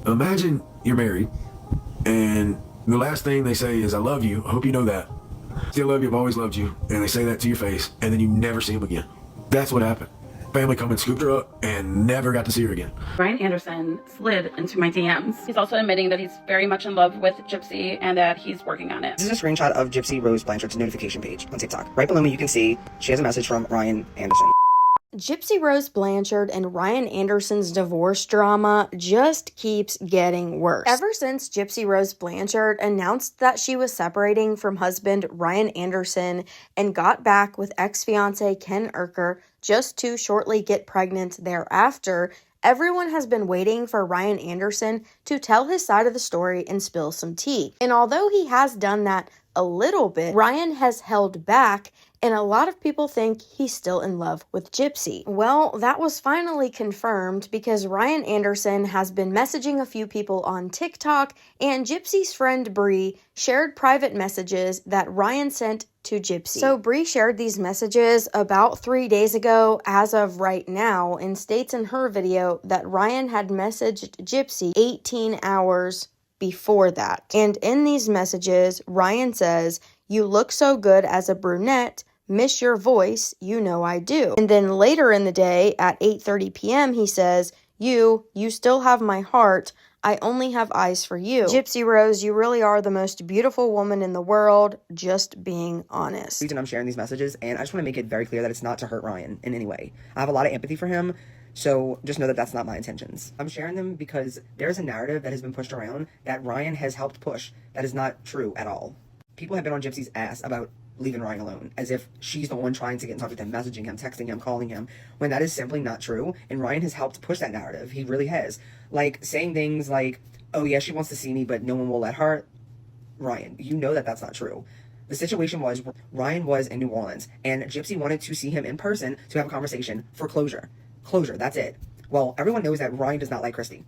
Imagine you're married, and the last thing they say is, I love you, I hope you know that. Still love you, I've always loved you. And they say that to your face, and then you never see them again. That's what happened. Family come and scooped her up and never got to see her again. Ryan Anderson slid into my DMs. He's also admitting that he's very much in love with Gypsy and that he's working on it. This is a screenshot of Gypsy Rose Blanchard's notification page on TikTok. Right below me, you can see she has a message from Ryan Anderson. Gypsy Rose Blanchard and Ryan Anderson's divorce drama just keeps getting worse. Ever since Gypsy Rose Blanchard announced that she was separating from husband Ryan Anderson and got back with ex-fiance Ken Urker just to shortly get pregnant thereafter, everyone has been waiting for Ryan Anderson to tell his side of the story and spill some tea. And although he has done that a little bit, Ryan has held back, and a lot of people think he's still in love with Gypsy. Well, that was finally confirmed because Ryan Anderson has been messaging a few people on TikTok, and Gypsy's friend Bree shared private messages that Ryan sent to Gypsy. So Bree shared these messages about 3 days ago as of right now, and states in her video that Ryan had messaged Gypsy 18 hours before that. And in these messages, Ryan says, "You look so good as a brunette. Miss your voice. You know I do." And then later in the day at 8:30 p.m., he says, You still have my heart. I only have eyes for you. Gypsy Rose, you really are the most beautiful woman in the world. Just being honest. The reason I'm sharing these messages, and I just want to make it very clear that it's not to hurt Ryan in any way. I have a lot of empathy for him, so just know that that's not my intentions. I'm sharing them because there's a narrative that has been pushed around that Ryan has helped push that is not true at all. People have been on Gypsy's ass about leaving Ryan alone, as if she's the one trying to get in touch with him, messaging him, texting him, calling him, when that is simply not true. And Ryan has helped push that narrative. He really has. Like, saying things like, oh yeah, she wants to see me, but no one will let her. Ryan, you know that that's not true. The situation was, Ryan was in New Orleans, and Gypsy wanted to see him in person to have a conversation for closure. Closure, that's it. Well, everyone knows that Ryan does not like Christy.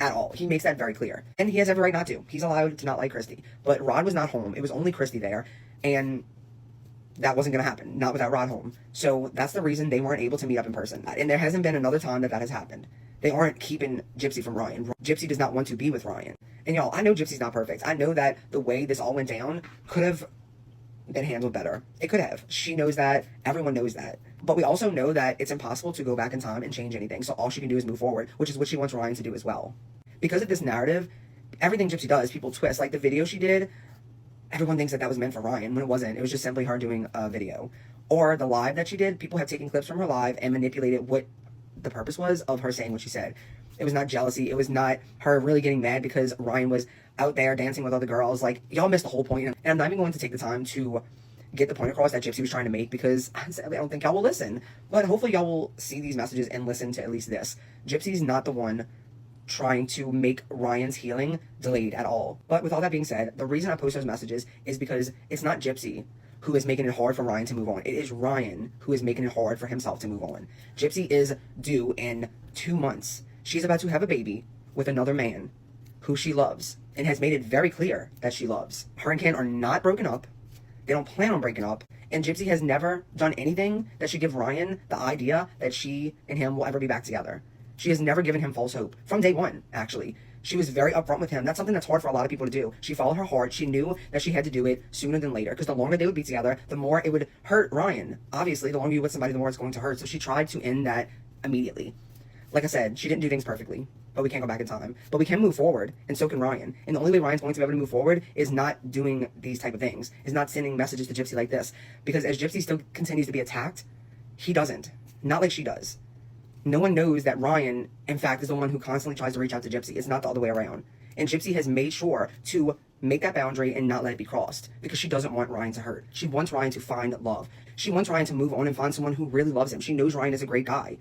At all. He makes that very clear. And he has every right not to. He's allowed to not like Christy. But Rod was not home. It was only Christy there. And that wasn't going to happen. Not without Rod home. So that's the reason they weren't able to meet up in person. And there hasn't been another time that has happened. They aren't keeping Gypsy from Ryan. Gypsy does not want to be with Ryan. And y'all, I know Gypsy's not perfect. I know that the way this all went down could have been handled better. It could have. She knows that. Everyone knows that. But we also know that it's impossible to go back in time and change anything. So all she can do is move forward, which is what she wants Ryan to do as well. Because of this narrative, everything Gypsy does, people twist. Like the video she did, everyone thinks that that was meant for Ryan, when it wasn't. It was just simply her doing a video. Or the live that she did, people have taken clips from her live and manipulated what the purpose was of her saying what she said. It was not jealousy. It was not her really getting mad because Ryan was out there dancing with other girls. Like, y'all missed the whole point. And I'm not even going to take the time to get the point across that Gypsy was trying to make, because sadly I don't think y'all will listen. But hopefully y'all will see these messages and listen to at least this. Gypsy's not the one trying to make Ryan's healing delayed at all. But with all that being said, the reason I post those messages is because it's not Gypsy who is making it hard for Ryan to move on. It is Ryan who is making it hard for himself to move on. Gypsy is due in 2 months. She's about to have a baby with another man who she loves and has made it very clear that she loves. Her and Ken are not broken up. They don't plan on breaking up. And Gypsy has never done anything that should give Ryan the idea that she and him will ever be back together. She has never given him false hope. From day one, actually. She was very upfront with him. That's something that's hard for a lot of people to do. She followed her heart. She knew that she had to do it sooner than later, because the longer they would be together, the more it would hurt Ryan. Obviously, the longer you're with somebody, the more it's going to hurt. So she tried to end that immediately. Like I said, she didn't do things perfectly, but we can't go back in time. But we can move forward, and so can Ryan. And the only way Ryan's going to be able to move forward is not doing these type of things, is not sending messages to Gypsy like this. Because as Gypsy still continues to be attacked, he doesn't. Not like she does. No one knows that Ryan, in fact, is the one who constantly tries to reach out to Gypsy. It's not the other way around. And Gypsy has made sure to make that boundary and not let it be crossed, because she doesn't want Ryan to hurt. She wants Ryan to find love. She wants Ryan to move on and find someone who really loves him. She knows Ryan is a great guy.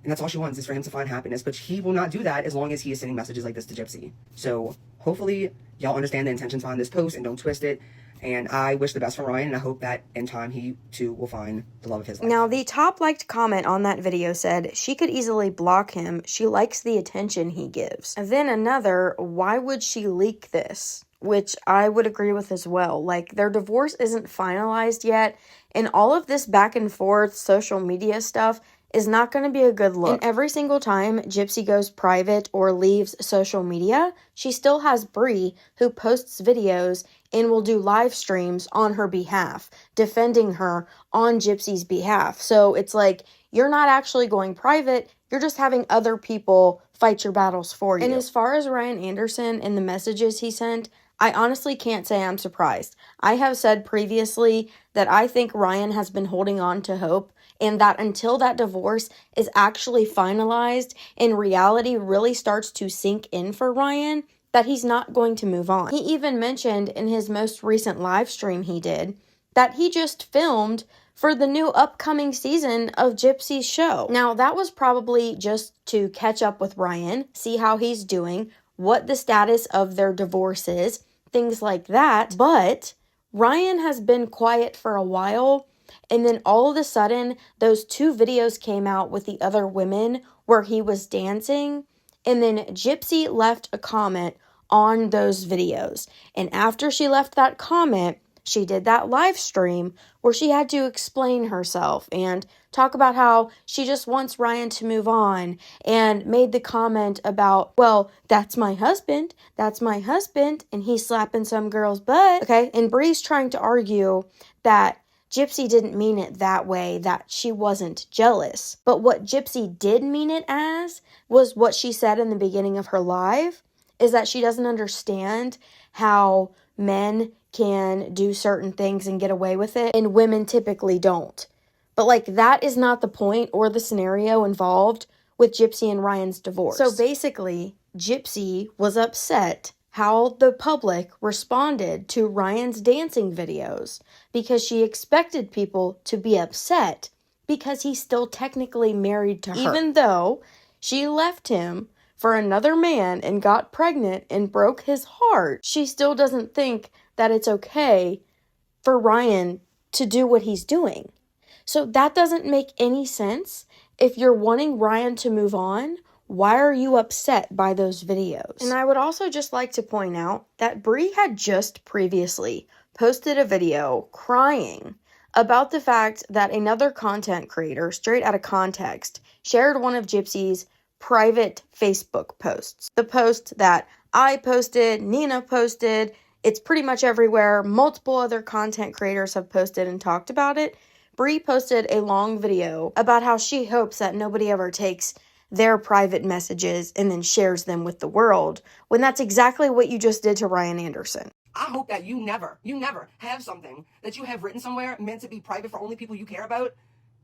And that's all she wants, is for him to find happiness. But he will not do that as long as he is sending messages like this to Gypsy. So hopefully y'all understand the intentions behind this post and don't twist it. And I wish the best for Ryan, and I hope that in time he too will find the love of his life. Now, the top liked comment on that video said, she could easily block him. She likes the attention he gives. And then another, why would she leak this? Which I would agree with as well. Like, their divorce isn't finalized yet, and all of this back and forth social media stuff is not going to be a good look. And every single time Gypsy goes private or leaves social media, she still has Bree, who posts videos and will do live streams on her behalf, defending her on Gypsy's behalf. So it's like, you're not actually going private, you're just having other people fight your battles for you. And as far as Ryan Anderson and the messages he sent, I honestly can't say I'm surprised. I have said previously that I think Ryan has been holding on to hope, and that until that divorce is actually finalized and reality really starts to sink in for Ryan, that he's not going to move on. He even mentioned in his most recent live stream he did that he just filmed for the new upcoming season of Gypsy's show. Now, that was probably just to catch up with Ryan, see how he's doing, what the status of their divorce is, things like that. But Ryan has been quiet for a while, and then all of a sudden, those 2 videos came out with the other women where he was dancing, and then Gypsy left a comment on those videos. And after she left that comment, she did that live stream where she had to explain herself and talk about how she just wants Ryan to move on, and made the comment about, well, that's my husband, and he's slapping some girl's butt. Okay, and Bree's trying to argue that Gypsy didn't mean it that way, that she wasn't jealous. But what Gypsy did mean it as was what she said in the beginning of her live, is that she doesn't understand how men can do certain things and get away with it, and women typically don't. But, like, that is not the point or the scenario involved with Gypsy and Ryan's divorce. So, basically, Gypsy was upset how the public responded to Ryan's dancing videos because she expected people to be upset because he's still technically married to her. Even though she left him for another man and got pregnant and broke his heart, she still doesn't think that it's okay for Ryan to do what he's doing. So that doesn't make any sense. If you're wanting Ryan to move on, why are you upset by those videos? And I would also just like to point out that Bree had just previously posted a video crying about the fact that another content creator, straight out of context, shared one of Gypsy's private Facebook posts. The post that I posted, Nina posted, it's pretty much everywhere. Multiple other content creators have posted and talked about it. Bree posted a long video about how she hopes that nobody ever takes their private messages and then shares them with the world, when that's exactly what you just did to Ryan Anderson. I hope that you never have something that you have written somewhere meant to be private for only people you care about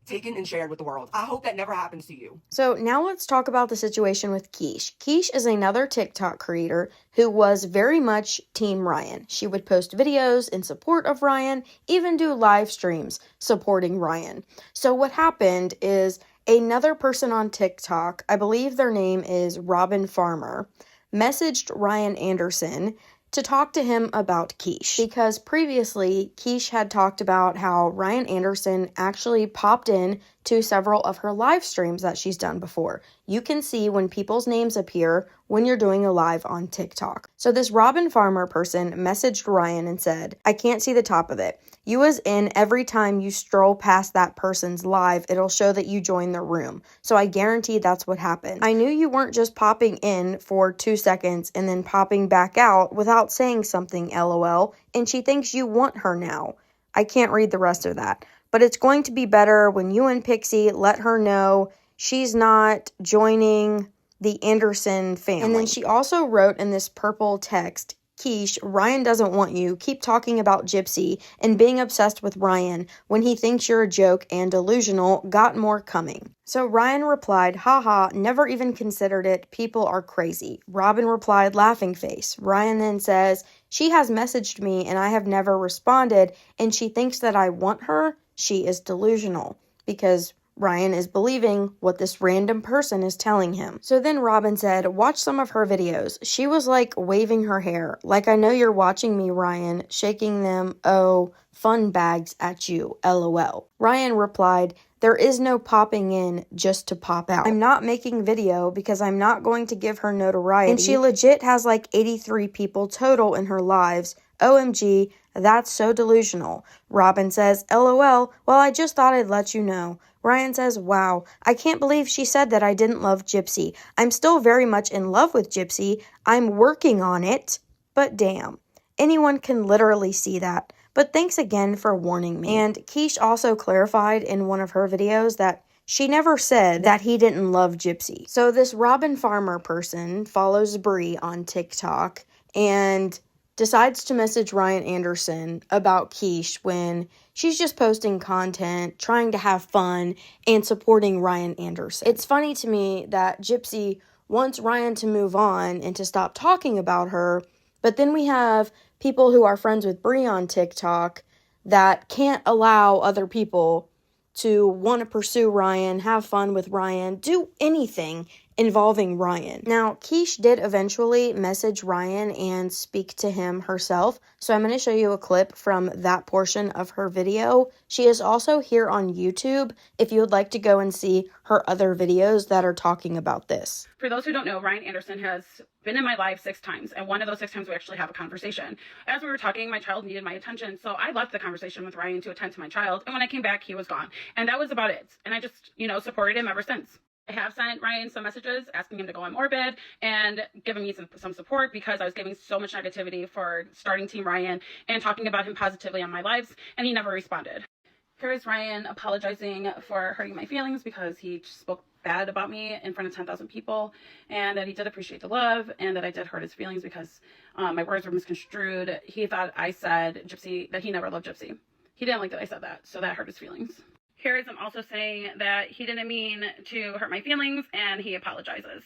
taken and shared with the world. I hope that never happens to you. So now let's talk about the situation with Quiche. Quiche is another TikTok creator who was very much Team Ryan. She would post videos in support of Ryan, even do live streams supporting Ryan. So what happened is another person on TikTok, I believe their name is Robin Farmer, messaged Ryan Anderson to talk to him about Quiche, because previously Quiche had talked about how Ryan Anderson actually popped in to several of her live streams that she's done before. You can see when people's names appear when you're doing a live on TikTok. So this Robin Farmer person messaged Ryan and said, I can't see the top of it. You was in every time you stroll past that person's live, it'll show that you joined the room. So I guarantee that's what happened. I knew you weren't just popping in for 2 seconds and then popping back out without saying something, LOL, and she thinks you want her now. I can't read the rest of that. But it's going to be better when you and Pixie let her know she's not joining the Anderson family. And then she also wrote in this purple text, Quiche, Ryan doesn't want you. Keep talking about Gypsy and being obsessed with Ryan when he thinks you're a joke and delusional. Got more coming. So Ryan replied, haha, never even considered it. People are crazy. Robin replied, laughing face. Ryan then says, she has messaged me and I have never responded, and she thinks that I want her. She is delusional, because Ryan is believing what this random person is telling him. So then Robin said, watch some of her videos. She was like waving her hair. Like, I know you're watching me, Ryan, shaking them, oh, fun bags at you, LOL. Ryan replied, there is no popping in just to pop out. I'm not making video because I'm not going to give her notoriety. And she legit has like 83 people total in her lives. OMG, that's so delusional. Robin says, LOL, well, I just thought I'd let you know. Ryan says, wow, I can't believe she said that I didn't love Gypsy. I'm still very much in love with Gypsy. I'm working on it. But damn, anyone can literally see that. But thanks again for warning me. And Keish also clarified in one of her videos that she never said that he didn't love Gypsy. So this Robin Farmer person follows Brie on TikTok and decides to message Ryan Anderson about Keish when she's just posting content, trying to have fun, and supporting Ryan Anderson. It's funny to me that Gypsy wants Ryan to move on and to stop talking about her, but then we have people who are friends with Brie on TikTok that can't allow other people to want to pursue Ryan, have fun with Ryan, do anything involving Ryan. Now, Keish did eventually message Ryan and speak to him herself, so I'm going to show you a clip from that portion of her video. She is also here on YouTube if you would like to go and see her other videos that are talking about this. For those who don't know, Ryan Anderson has been in my life 6 times, and one of those 6 times we actually have a conversation. As we were talking, my child needed my attention, so I left the conversation with Ryan to attend to my child, and when I came back, he was gone. And that was about it. And I just, supported him ever since. I have sent Ryan some messages asking him to go on Morbid and giving me some support because I was giving so much negativity for starting Team Ryan and talking about him positively on my lives, and he never responded. Here is Ryan apologizing for hurting my feelings because he spoke bad about me in front of 10,000 people, and that he did appreciate the love, and that I did hurt his feelings because my words were misconstrued. He thought I said Gypsy, that he never loved Gypsy. He didn't like that I said that, so that hurt his feelings. Here is him also saying that he didn't mean to hurt my feelings, and he apologizes.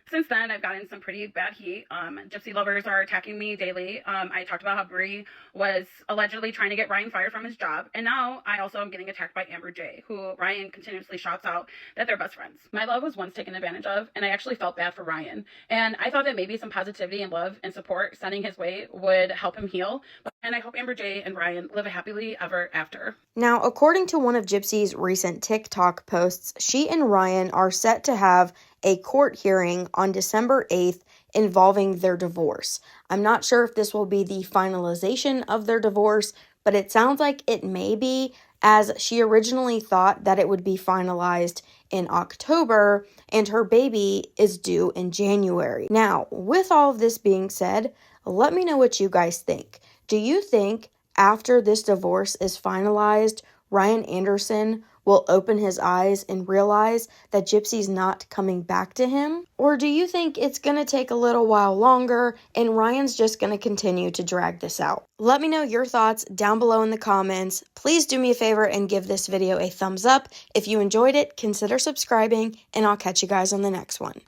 Since then, I've gotten some pretty bad heat. Gypsy lovers are attacking me daily. I talked about how Brie was allegedly trying to get Ryan fired from his job. And now I also am getting attacked by Amber J, who Ryan continuously shouts out that they're best friends. My love was once taken advantage of, and I actually felt bad for Ryan. And I thought that maybe some positivity and love and support sending his way would help him heal. And I hope Amber J and Ryan live happily ever after. Now, according to one of Gypsy's recent TikTok posts, she and Ryan are set to have a court hearing on December 8th involving their divorce. I'm not sure if this will be the finalization of their divorce, but it sounds like it may be, as she originally thought that it would be finalized in October and her baby is due in January. Now, with all of this being said, let me know what you guys think. Do you think after this divorce is finalized, Ryan Anderson will open his eyes and realize that Gypsy's not coming back to him? Or do you think it's going to take a little while longer and Ryan's just going to continue to drag this out? Let me know your thoughts down below in the comments. Please do me a favor and give this video a thumbs up. If you enjoyed it, consider subscribing, and I'll catch you guys on the next one.